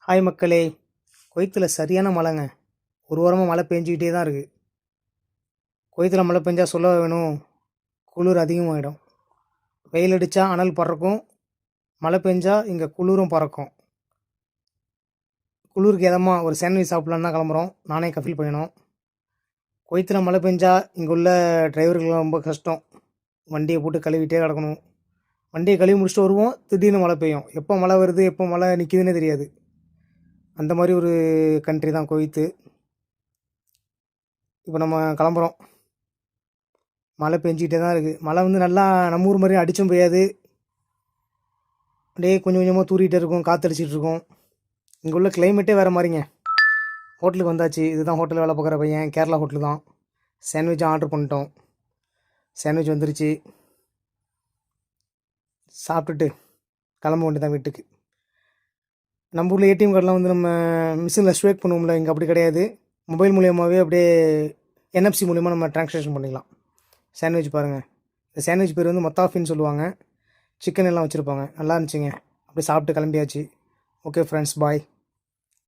Hi மக்களே. குவைத்தில் சரியான மழைங்க. ஒரு வாரமாக மழை பெஞ்சிக்கிட்டே தான் இருக்குது. குவைத்தில் மழை பெஞ்சா சொல்ல வேணும், குளிர் அதிகமாகிடும். வெயில் அடித்தா அனல் பறக்கும், மழை பெஞ்சா இங்கே குளிரும் பறக்கும். குளிருக்கு எதமாக ஒரு சாண்ட்விச் சாப்பிட்லான்னு தான் கிளம்புறோம். நானே கஃபில் பயணம். குவைத்தில் மழை பெஞ்சா இங்கே உள்ள டிரைவர்களுக்கு ரொம்ப கஷ்டம். வண்டியை போட்டு கழுவிட்டே கிடக்கணும். வண்டியை கழுவி முடிச்சுட்டு வருவோம், திடீர்னு மழை பெய்யும். எப்போ மழை வருது எப்போ மழை நிற்கிதுன்னே தெரியாது. அந்த மாதிரி ஒரு கண்ட்ரி தான் குவைத்து. இப்போ நம்ம கிளம்புறோம். மழை பெஞ்சிக்கிட்டே தான் இருக்குது. மழை நல்லா நம்ம ஊர் மாதிரி அடிச்சும் பெய்யாது, அப்படியே கொஞ்சம் கொஞ்சமாக தூரிகிட்டே இருக்கும், காற்றடிச்சிட்டு இருக்கும். இங்கே உள்ள கிளைமேட்டே வேறு மாதிரிங்க. ஹோட்டலுக்கு வந்தாச்சு. இதுதான் ஹோட்டலில் வேலை பார்க்குற பையன், கேரளா ஹோட்டலு தான். சாண்ட்விச் ஆர்டர் பண்ணிட்டோம். சாண்ட்விச் வந்துருச்சு. சாப்பிட்டுட்டு கிளம்ப வேண்டியதான் வீட்டுக்கு. நம்ம ஊரில் ஏடிஎம் கார்டெலாம் நம்ம மிஷினில் ஸ்வைப் பண்ணுவோம்ல, இங்கே அப்படி கிடையாது. மொபைல் மூலியமாகவே அப்படியே என்எஃப்சி மூலிமா நம்ம ட்ரான்சாக்ஷன் பண்ணிக்கலாம். சாண்ட்விச் பாருங்கள். இந்த சாண்ட்விச் பேர் மத்தாஃபின்னு சொல்லுவாங்க. சிக்கன் எல்லாம் வச்சுருப்பாங்க. நல்லா இருந்துச்சுங்க. அப்படியே சாப்பிட்டு கிளம்பியாச்சு. ஓகே ஃப்ரெண்ட்ஸ், பாய்.